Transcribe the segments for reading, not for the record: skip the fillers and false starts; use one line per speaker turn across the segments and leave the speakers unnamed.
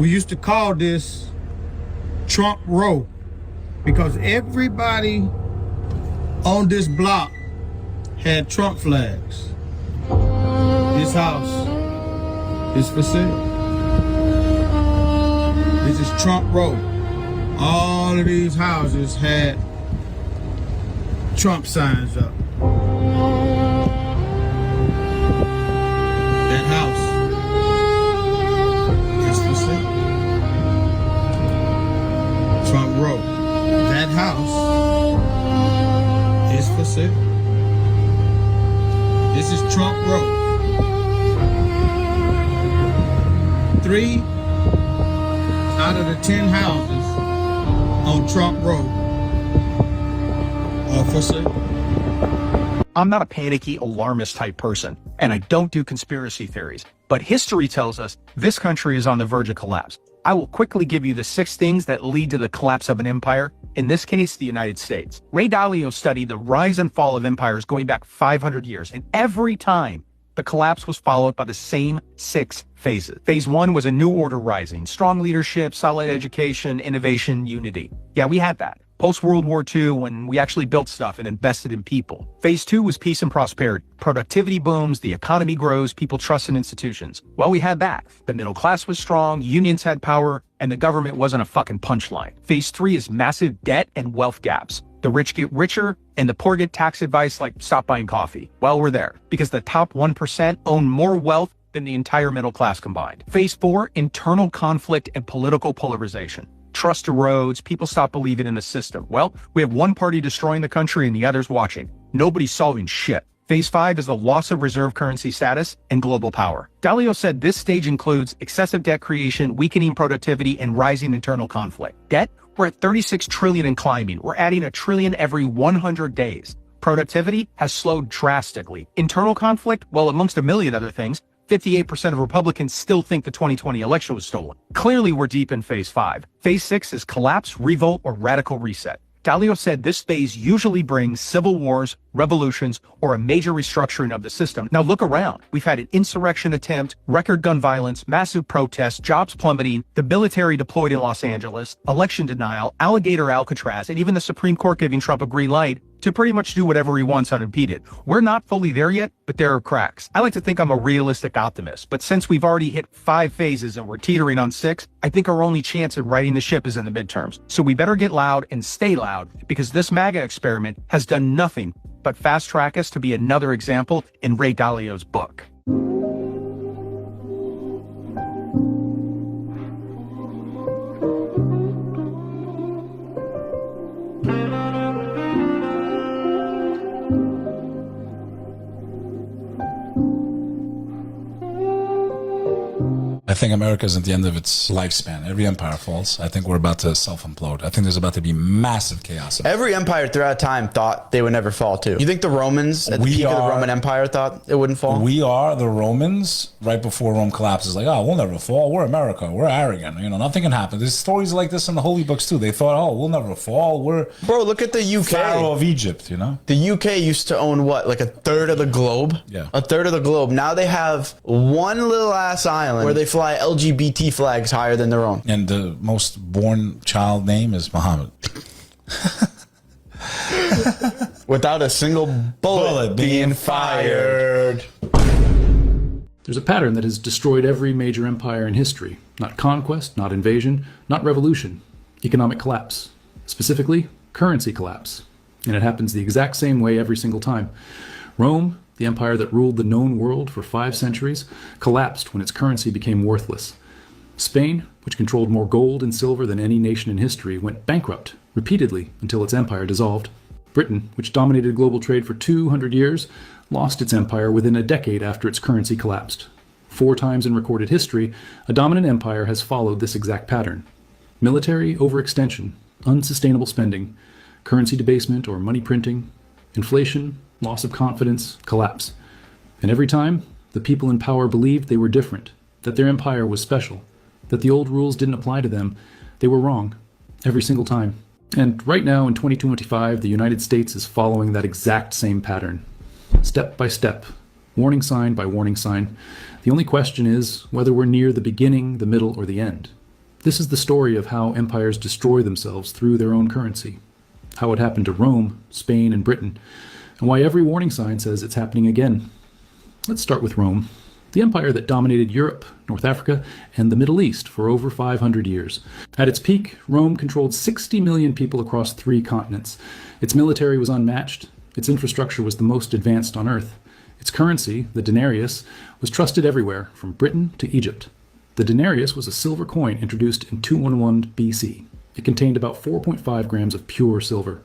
We used to call this Trump Row because everybody on this block had Trump flags. This house is for sale. This is Trump Row. All of these houses had Trump signs up. That house is for sale. Trump Row. That house is for sale. This is Trump Row. 3 out of the 10 houses on Trump Road are for sale.
I'm not a panicky, alarmist type person, and I don't do conspiracy theories. But history tells us this country is on the verge of collapse. I will quickly give you the 6 things that lead to the collapse of an empire, in this case, the United States. Ray Dalio studied the rise and fall of empires going back 500 years, and every time, the collapse was followed by the same 6 phases. Phase 1 was a new order rising, strong leadership, solid education, innovation, unity. Yeah, we had that. Post-World War II, when we actually built stuff and invested in people. Phase 2 was peace and prosperity. Productivity booms, the economy grows, people trust in institutions. Well, we had that. The middle class was strong, unions had power, and the government wasn't a fucking punchline. Phase 3 is massive debt and wealth gaps. The rich get richer, and the poor get tax advice like stop buying coffee. Well, we're there, because the top 1% own more wealth than the entire middle class combined. Phase 4, internal conflict and political polarization. Trust erodes, people stop believing in the system. Well, we have one party destroying the country and the others watching. Nobody's solving shit. Phase 5 is the loss of reserve currency status and global power. Dalio said this stage includes excessive debt creation, weakening productivity, and rising internal conflict. Debt? We're at 36 trillion and climbing. We're adding $1 trillion every 100 days. Productivity has slowed drastically. Internal conflict? Well, amongst a million other things, 58% of Republicans still think the 2020 election was stolen. Clearly, we're deep in Phase 5. Phase 6 is collapse, revolt, or radical reset. Dalio said this phase usually brings civil wars, revolutions, or a major restructuring of the system. Now look around. We've had an insurrection attempt, record gun violence, massive protests, jobs plummeting, the military deployed in Los Angeles, election denial, alligator Alcatraz, and even the Supreme Court giving Trump a green light to pretty much do whatever he wants unimpeded. We're not fully there yet, but there are cracks. I like to think I'm a realistic optimist, but since we've already hit 5 phases and we're teetering on 6, I think our only chance of righting the ship is in the midterms. So we better get loud and stay loud, because this MAGA experiment has done nothing but fast track us to be another example in Ray Dalio's book.
I think America is at the end of its lifespan. Every empire falls. I think we're about to self-implode. I think there's about to be massive chaos.
Every empire throughout time thought they would never fall too. You think the Romans at the peak of the Roman Empire thought it wouldn't fall?
We are the Romans right before Rome collapses. Like, oh, we'll never fall. We're America. We're arrogant. You know, nothing can happen. There's stories like this in the holy books too. They thought, oh, we'll never fall. We're
Bro, look at the UK.
Pharaoh of Egypt, you know?
The UK used to own what, like 1/3 of the globe?
Yeah.
1/3 of the globe. Now they have one little ass island where they fly LGBT flags higher than their own.
And the most born child name is Muhammad.
Without a single bullet being fired.
There's a pattern that has destroyed every major empire in history. Not conquest, not invasion, not revolution. Economic collapse. Specifically, currency collapse. And it happens the exact same way every single time. Rome, the empire that ruled the known world for 5 centuries, collapsed when its currency became worthless. Spain, which controlled more gold and silver than any nation in history, went bankrupt repeatedly until its empire dissolved. Britain, which dominated global trade for 200 years, lost its empire within a decade after its currency collapsed. 4 times in recorded history, a dominant empire has followed this exact pattern. Military overextension, unsustainable spending, currency debasement or money printing, inflation, loss of confidence, collapse. And every time, the people in power believed they were different, that their empire was special, that the old rules didn't apply to them. They were wrong, every single time. And right now in 2025, the United States is following that exact same pattern. Step by step, warning sign by warning sign. The only question is whether we're near the beginning, the middle, or the end. This is the story of how empires destroy themselves through their own currency, how it happened to Rome, Spain, and Britain, and why every warning sign says it's happening again. Let's start with Rome, the empire that dominated Europe, North Africa, and the Middle East for over 500 years. At its peak, Rome controlled 60 million people across 3 continents. Its military was unmatched. Its infrastructure was the most advanced on Earth. Its currency, the denarius, was trusted everywhere, from Britain to Egypt. The denarius was a silver coin introduced in 211 BC. It contained about 4.5 grams of pure silver.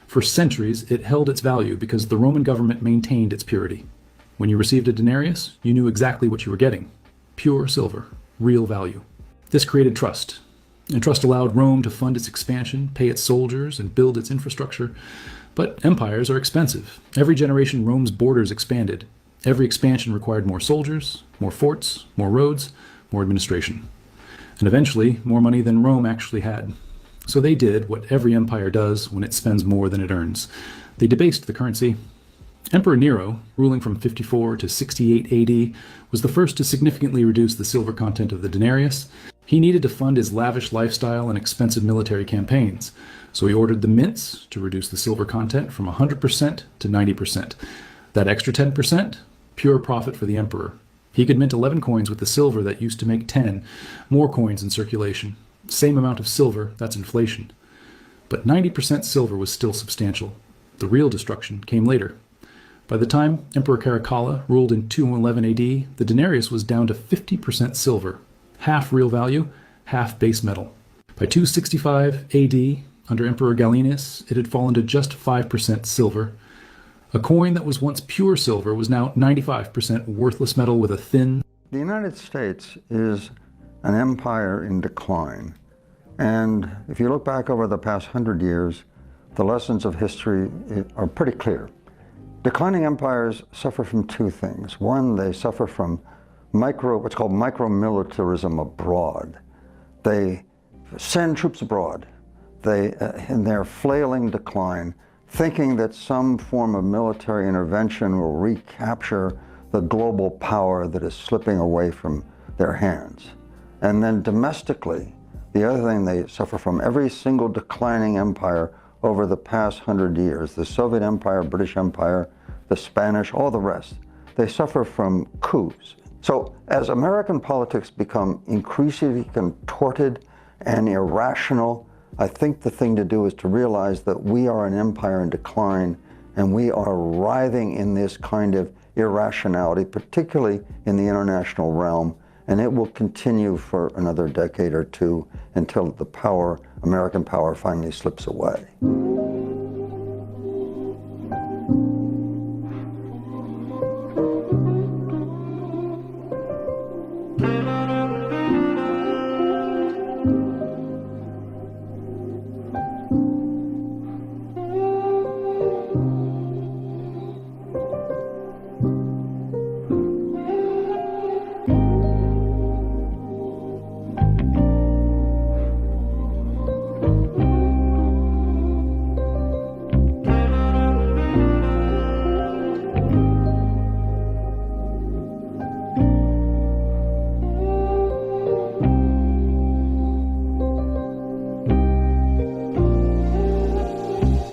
For centuries, it held its value because the Roman government maintained its purity. When you received a denarius, you knew exactly what you were getting. Pure silver, real value. This created trust, and trust allowed Rome to fund its expansion, pay its soldiers, and build its infrastructure. But empires are expensive. Every generation, Rome's borders expanded. Every expansion required more soldiers, more forts, more roads, more administration, and eventually more money than Rome actually had. So they did what every empire does when it spends more than it earns. They debased the currency. Emperor Nero, ruling from 54 to 68 AD, was the first to significantly reduce the silver content of the denarius. He needed to fund his lavish lifestyle and expensive military campaigns, so he ordered the mints to reduce the silver content from 100% to 90%. That extra 10%, pure profit for the emperor. He could mint 11 coins with the silver that used to make 10, more coins in circulation. Same amount of silver, that's inflation. But 90% silver was still substantial. The real destruction came later. By the time Emperor Caracalla ruled in 211 AD, the denarius was down to 50% silver, half real value, half base metal. By 265 AD, under Emperor Gallienus, it had fallen to just 5% silver. A coin that was once pure silver was now 95% worthless metal with a thin...
The United States is an empire in decline. And if you look back over the past 100 years, the lessons of history are pretty clear. Declining empires suffer from 2 things. One, they suffer from what's called micro-militarism abroad. They send troops abroad. In their flailing decline, thinking that some form of military intervention will recapture the global power that is slipping away from their hands. And then domestically, the other thing they suffer from, every single declining empire over the past 100 years, the Soviet Empire, British Empire, the Spanish, all the rest, they suffer from coups. So as American politics become increasingly contorted and irrational, I think the thing to do is to realize that we are an empire in decline and we are writhing in this kind of irrationality, particularly in the international realm, and it will continue for another decade or 2 until the power, American power, finally slips away.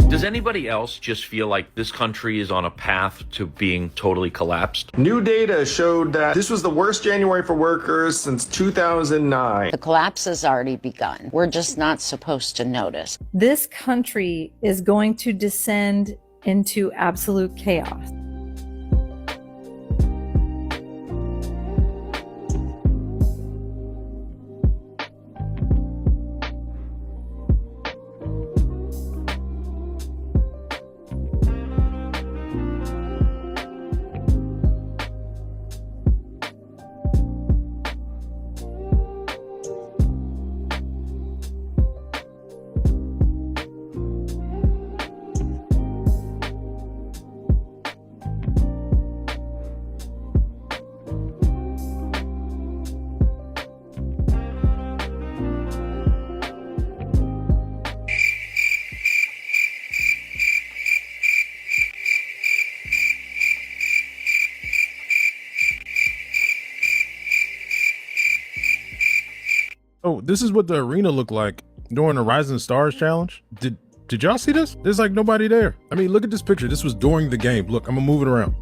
Does anybody else just feel like this country is on a path to being totally collapsed?
New data showed that this was the worst January for workers since 2009.
The collapse has already begun. We're just not supposed to notice.
This country is going to descend into absolute chaos.
Oh, this is what the arena looked like during the Rising Stars challenge. Did y'all see this? There's like nobody there. I mean, look at this picture. This was during the game. Look, I'm gonna move it around.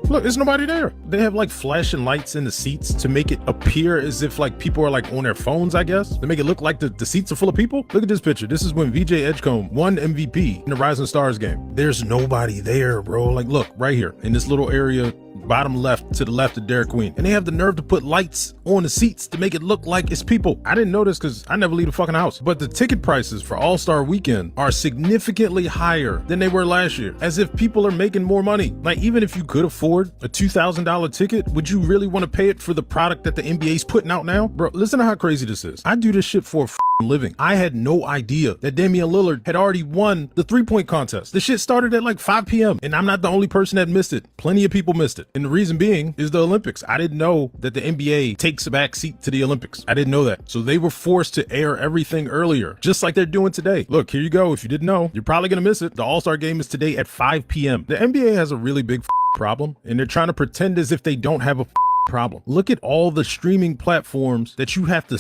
Look, there's nobody there. They have like flashing lights in the seats to make it appear as if like people are like on their phones, I guess. To make it look like the seats are full of people. Look at this picture. This is when VJ Edgecombe won MVP in the Rising Stars game. There's nobody there, bro. Like, look, right here in this little area, bottom left to the left of Derek Queen. And they have the nerve to put lights on the seats to make it look like it's people. I didn't notice because I never leave the fucking house. But the ticket prices for All-Star Weekend are significantly higher than they were last year. As if people are making more money. Like, even if you could afford a $2,000 ticket, would you really want to pay it for the product that the NBA's putting out now? Bro, listen to how crazy this is. I do this shit for a living. I had no idea that Damian Lillard had already won the 3-point contest. The shit started at like 5 p.m. and I'm not the only person that missed it. Plenty of people missed it. And the reason being is the Olympics. I didn't know that the NBA takes a back seat to the Olympics. I didn't know that. So they were forced to air everything earlier, just like they're doing today. Look, here you go. If you didn't know, you're probably going to miss it. The All-Star game is today at 5 p.m. The NBA has a really big problem, and they're trying to pretend as if they don't have a problem. Look at all the streaming platforms that you have to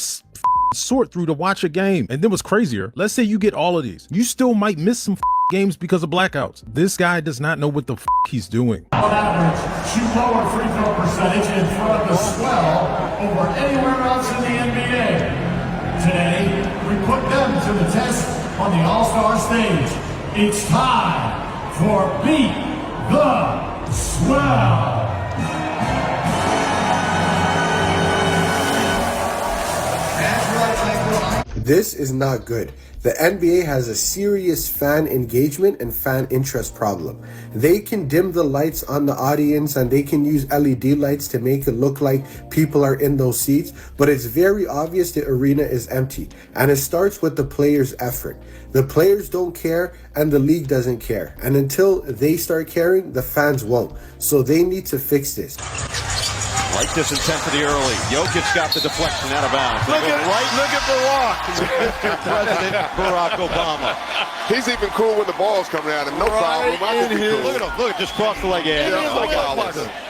sort through to watch a game. And then what's crazier, let's say you get all of these. You still might miss some games because of blackouts. This guy does not know what the he's doing.
On average, shoot lower free throw percentage in front of the swell over anywhere else in the NBA. Today, we put them to the test on the All-Star stage. It's time for Beat the Swell.
This is not good. The NBA has a serious fan engagement and fan interest problem. They can dim the lights on the audience and they can use LED lights to make it look like people are in those seats, but it's very obvious the arena is empty. And it starts with the players' effort. The players don't care and the league doesn't care. And until they start caring, the fans won't. So they need to fix this.
Like this intensity early. Jokic got the deflection out of bounds.
Look at Barack.
President Barack Obama.
He's even cool when the ball's coming at him. No problem. I can be cool.
Look at him. Look, just crossed the leg. Yeah,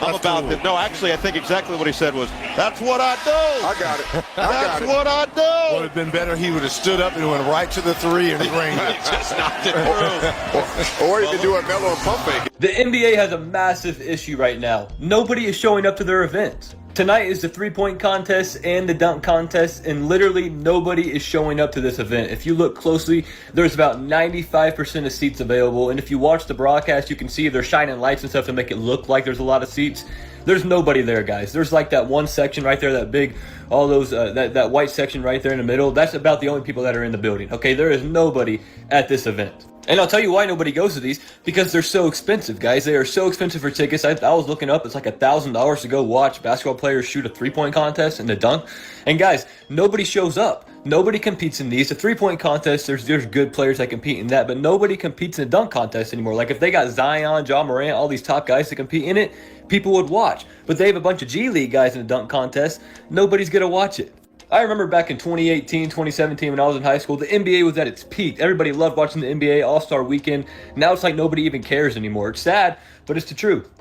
I'm about to. No, actually, I think exactly what he said was, "That's what I do."
I got it.
That's what I do.
Would have been better. He would have stood up and went right to the three and drained it.
Just knocked it through.
Or he could do a Melo and pump fake.
The NBA has a massive issue right now. Nobody is showing up to their events. Tonight is the 3-point contest and the dunk contest, and literally nobody is showing up to this event. If you look closely, there's about 95% of seats available, and if you watch the broadcast, you can see they're shining lights and stuff to make it look like there's a lot of seats. There's nobody there, guys. There's like that one section right there, that big, all those, that white section right there in the middle. That's about the only people that are in the building, okay? There is nobody at this event. And I'll tell you why nobody goes to these, because they're so expensive, guys. They are so expensive for tickets. I was looking up, it's like $1,000 to go watch basketball players shoot a 3-point contest and a dunk. And guys, nobody shows up. Nobody competes in these. The 3-point contest, there's good players that compete in that, but nobody competes in a dunk contest anymore. Like if they got Zion, Ja Morant, all these top guys to compete in it, people would watch. But they have a bunch of G League guys in the dunk contest. Nobody's gonna watch it. I remember back in 2018, 2017 when I was in high school, the NBA was at its peak. Everybody loved watching the NBA All-Star Weekend. Now it's like nobody even cares anymore. It's sad, but it's the truth.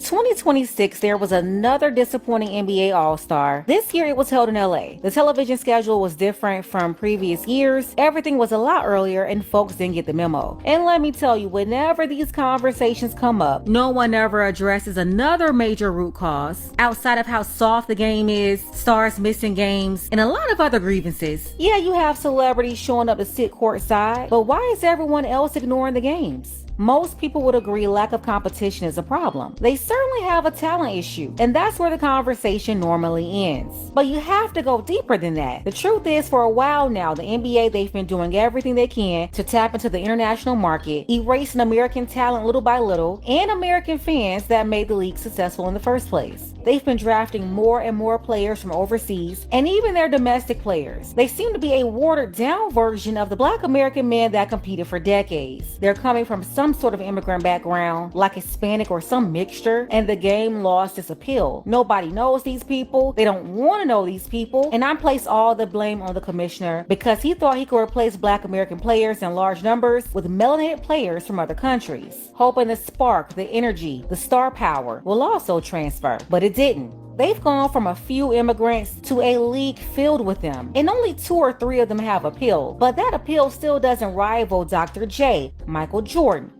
2026, there was another disappointing NBA All-Star. This year it was held in LA. The television schedule was different from previous years. Everything was a lot earlier and folks didn't get the memo. And let me tell you, whenever these conversations come up, no one ever addresses another major root cause outside of how soft the game is, stars missing games, and a lot of other grievances. Yeah, you have celebrities showing up to sit courtside, but why is everyone else ignoring the games? Most people would agree lack of competition is a problem. They certainly have a talent issue, and that's where the conversation normally ends. But you have to go deeper than that. The truth is, for a while now, the NBA, they've been doing everything they can to tap into the international market, erasing American talent little by little, and American fans that made the league successful in the first place. They've been drafting more and more players from overseas, and even their domestic players. They seem to be a watered down version of the Black American men that competed for decades. They're coming from some sort of immigrant background, like Hispanic or some mixture, and the game lost its appeal. Nobody knows these people. They don't want to know these people, and I place all the blame on the commissioner because he thought he could replace Black American players in large numbers with melanated players from other countries, hoping the spark, the energy, the star power will also transfer. But it it didn't. They've gone from a few immigrants to a league filled with them, and only 2 or 3 of them have appeal. But that appeal still doesn't rival Dr. J, Michael Jordan,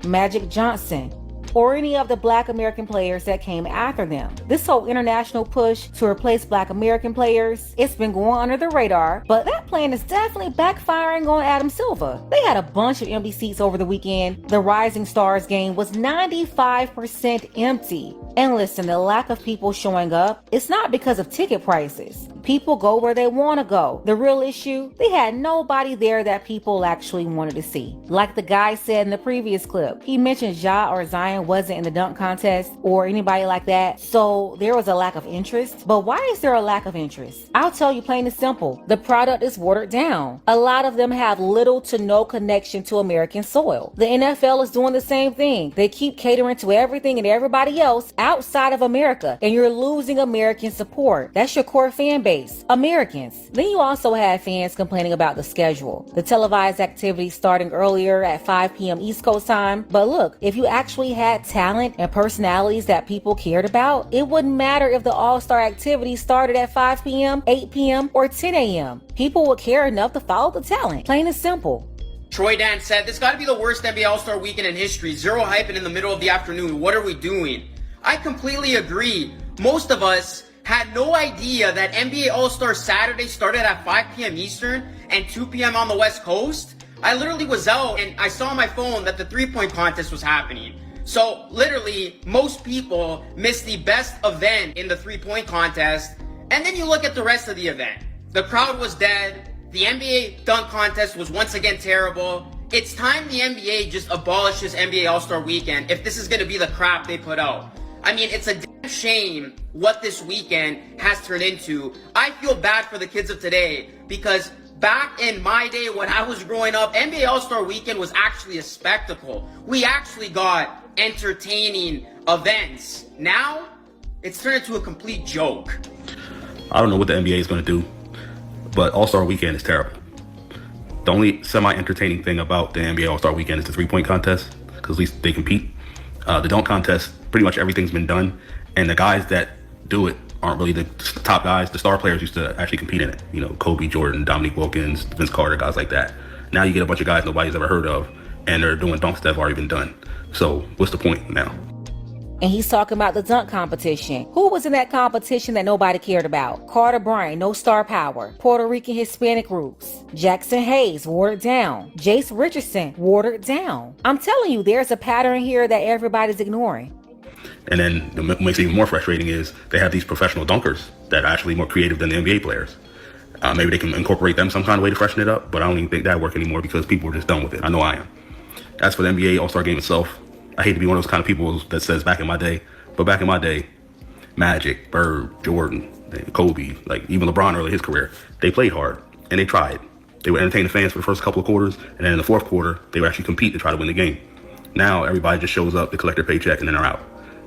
Magic Johnson, or any of the Black American players that came after them. This whole international push to replace Black American players, it's been going under the radar, but that plan is definitely backfiring on Adam Silver. They had a bunch of empty seats over the weekend. The Rising Stars game was 95% empty. And listen, the lack of people showing up, it's not because of ticket prices. People go where they want to go. The real issue, they had nobody there that people actually wanted to see. Like the guy said in the previous clip, he mentioned Ja or Zion wasn't in the dunk contest or anybody like that, so there was a lack of interest. But why is there a lack of interest? I'll tell you plain and simple. The product is watered down. A lot of them have little to no connection to American soil. The NFL is doing the same thing. They keep catering to everything and everybody else outside of America, and you're losing American support. That's your core fan base, Americans. Then you also have fans complaining about the schedule. The televised activity starting earlier at 5 p.m. East Coast time. But look, if you actually had talent and personalities that people cared about, it wouldn't matter if the All-Star activity started at 5 p.m., 8 p.m., or 10 a.m. People would care enough to follow the talent. Plain and simple.
Troy Dan said, "This got to be the worst NBA All-Star weekend in history. Zero hype in the middle of the afternoon. What are we doing?" I completely agree. Most of us had no idea that NBA All-Star Saturday started at 5 p.m. Eastern and 2 p.m. on the West Coast. I literally was out and I saw on my phone that the three-point contest was happening. So literally, most people missed the best event in the three-point contest. And then you look at the rest of the event. The crowd was dead. The NBA dunk contest was once again terrible. It's time the NBA just abolishes NBA All-Star Weekend if this is going to be the crap they put out. I mean, it's a damn shame what this weekend has turned into. I feel bad for the kids of today because back in my day when I was growing up, NBA All-Star Weekend was actually a spectacle. We actually got entertaining events. Now, it's turned into a complete joke.
I don't know what the NBA is going to do, but All-Star Weekend is terrible. The only semi-entertaining thing about the NBA All-Star Weekend is the three-point contest, because at least they compete. The dunk contest, pretty much everything's been done, and the guys that do it aren't really the top guys. The star players used to actually compete in it. You know, Kobe, Jordan, Dominique Wilkins, Vince Carter, guys like that. Now you get a bunch of guys nobody's ever heard of, and they're doing dunks that have already been done. So what's the point now?
And he's talking about the dunk competition. Who was in that competition that nobody cared about? Carter Bryant, no star power. Puerto Rican Hispanic roots. Jackson Hayes, watered down. Jace Richardson, watered down. I'm telling you, there's a pattern here that everybody's ignoring.
And then what makes it even more frustrating is they have these professional dunkers that are actually more creative than the NBA players. Maybe they can incorporate them some kind of way to freshen it up, but I don't even think that work anymore because people are just done with it. I know I am. As for the NBA All-Star Game itself, I hate to be one of those kind of people that says back in my day, but back in my day, Magic, Bird, Jordan, Kobe, like even LeBron early in his career, they played hard and they tried. They would entertain the fans for the first couple of quarters, and then in the fourth quarter, they would actually compete to try to win the game. Now everybody just shows up to collect their paycheck and then they're out.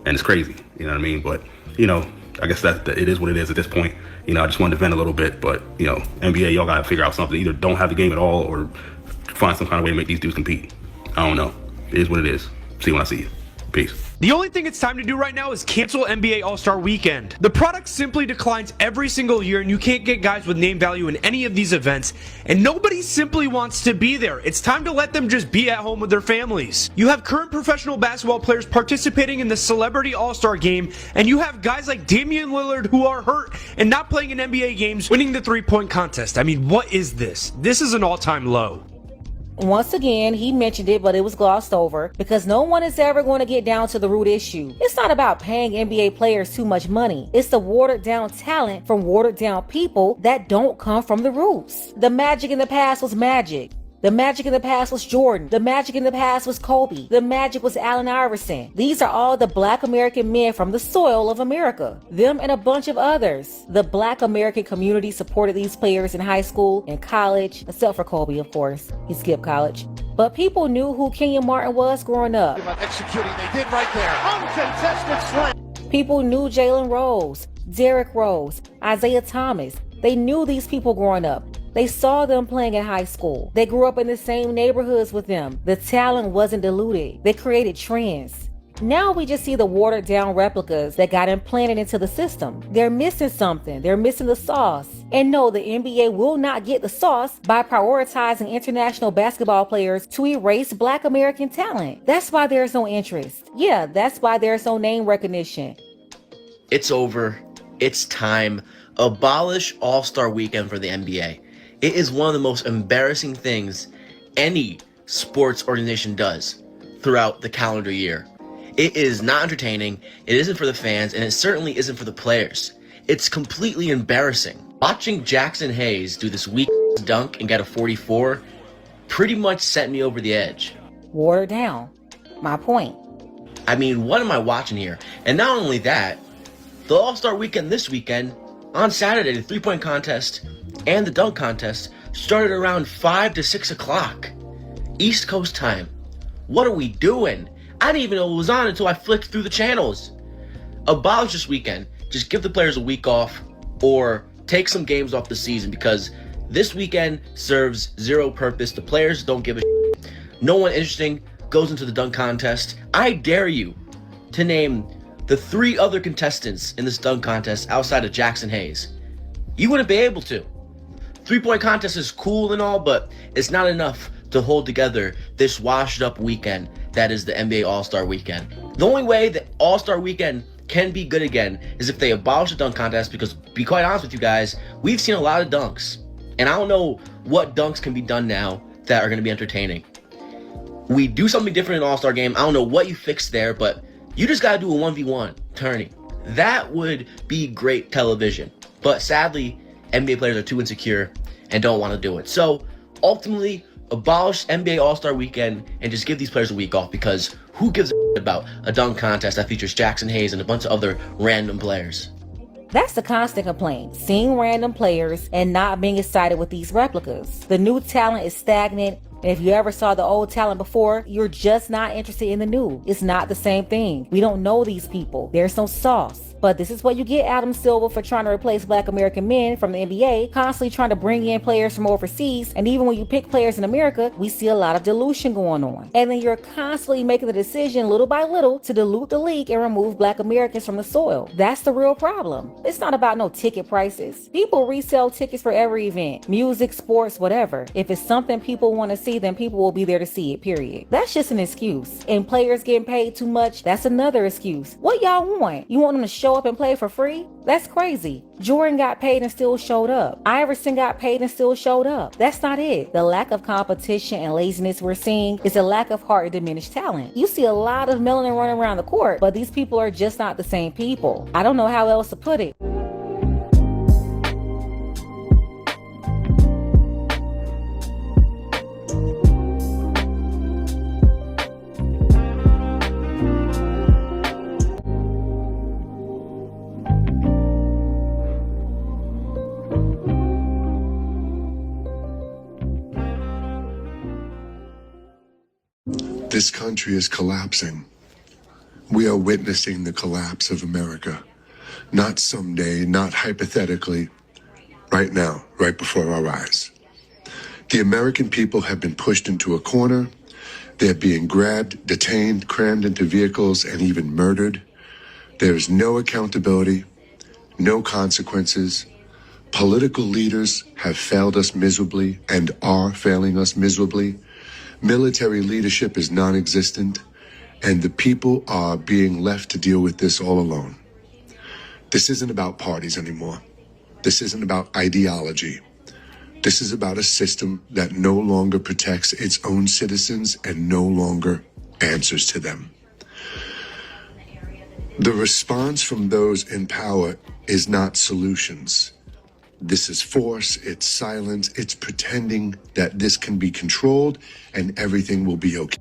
And it's crazy, you know what I mean? But, you know, I guess that it is what it is at this point. You know, I just wanted to vent a little bit, but, you know, NBA, y'all got to figure out something. Either don't have the game at all or find some kind of way to make these dudes compete. I don't know. It is what it is. See you when I see you. Peace.
The only thing it's time to do right now is cancel NBA All-Star Weekend. The product simply declines every single year, and you can't get guys with name value in any of these events, and nobody simply wants to be there. It's time to let them just be at home with their families. You have current professional basketball players participating in the Celebrity All-Star Game, and you have guys like Damian Lillard who are hurt and not playing in NBA games, winning the three-point contest. I mean, what is this? This is an all-time low.
Once again, he mentioned it, but it was glossed over because no one is ever going to get down to the root issue. It's not about paying NBA players too much money. It's the watered down talent from watered down people that don't come from the roots. The Magic in the past was Magic. The Magic in the past was Jordan. The Magic in the past was Kobe. The Magic was Allen Iverson. These are all the Black American men from the soil of America. Them and a bunch of others. The Black American community supported these players in high school and college, except for Kobe, of course. He skipped college. But people knew who Kenyon Martin was growing up.
Executing, they did right there. Uncontested slam.
People knew Jalen Rose, Derrick Rose, Isaiah Thomas. They knew these people growing up. They saw them playing in high school. They grew up in the same neighborhoods with them. The talent wasn't diluted. They created trends. Now we just see the watered down replicas that got implanted into the system. They're missing something. They're missing the sauce. And no, the NBA will not get the sauce by prioritizing international basketball players to erase Black American talent. That's why there's no interest. Yeah, that's why there's no name recognition.
It's over. It's time. Abolish All-Star Weekend for the NBA. It is one of the most embarrassing things any sports organization does throughout the calendar year. It is not entertaining, it isn't for the fans, and it certainly isn't for the players. It's completely embarrassing. Watching Jackson Hayes do this weak dunk and get a 44 pretty much sent me over the edge.
Watered down. My point.
I mean, what am I watching here? And not only that, the All-Star Weekend this weekend, on Saturday, the three-point contest and the dunk contest started around 5 to 6 o'clock East Coast time. What are we doing? I didn't even know it was on until I flicked through the channels. Abolish this weekend. Just give the players a week off or take some games off the season, because this weekend serves zero purpose. The players don't give a shit. No one interesting goes into the dunk contest. I dare you to name the 3 other contestants in this dunk contest outside of Jackson Hayes. You wouldn't be able to. Three-point contest is cool and all, but it's not enough to hold together this washed up weekend that is the NBA All-Star Weekend. The only way that All-Star Weekend can be good again is if they abolish the dunk contest, because, to be quite honest with you guys, we've seen a lot of dunks, and I don't know what dunks can be done now that are going to be entertaining. We do something different in All-Star Game. I don't know what you fixed there, but you just got to do a 1v1 tourney. That would be great television. But sadly, NBA players are too insecure and don't want to do it. So ultimately, abolish NBA All-Star Weekend and just give these players a week off, because who gives a about a dunk contest that features Jackson Hayes and a bunch of other random players?
That's the constant complaint, seeing random players and not being excited with these replicas. The new talent is stagnant, and if you ever saw the old talent before, you're just not interested in the new. It's not the same thing. We don't know these people. There's no sauce. But this is what you get, Adam Silver, for trying to replace Black American men from the NBA, constantly trying to bring in players from overseas. And even when you pick players in America, we see a lot of dilution going on. And then you're constantly making the decision little by little to dilute the league and remove Black Americans from the soil. That's the real problem. It's not about no ticket prices. People resell tickets for every event, music, sports, whatever. If it's something people want to see, then people will be there to see it, period. That's just an excuse. And players getting paid too much, that's another excuse. What y'all want? You want them to show up and play for free? That's crazy. Jordan got paid and still showed up. Iverson got paid and still showed up. That's not it. The lack of competition and laziness we're seeing is a lack of heart and diminished talent. You see a lot of melanin running around the court, but these people are just not the same people. I don't know how else to put it.
This country is collapsing. We are witnessing the collapse of America. Not someday, not hypothetically, right now, right before our eyes. The American people have been pushed into a corner. They're being grabbed, detained, crammed into vehicles, and even murdered. There is no accountability, no consequences. Political leaders have failed us miserably and are failing us miserably. Military leadership is non-existent, and the people are being left to deal with this all alone. This isn't about parties anymore. This isn't about ideology. This is about a system that no longer protects its own citizens and no longer answers to them. The response from those in power is not solutions. This is force, it's silence, it's pretending that this can be controlled and everything will be okay.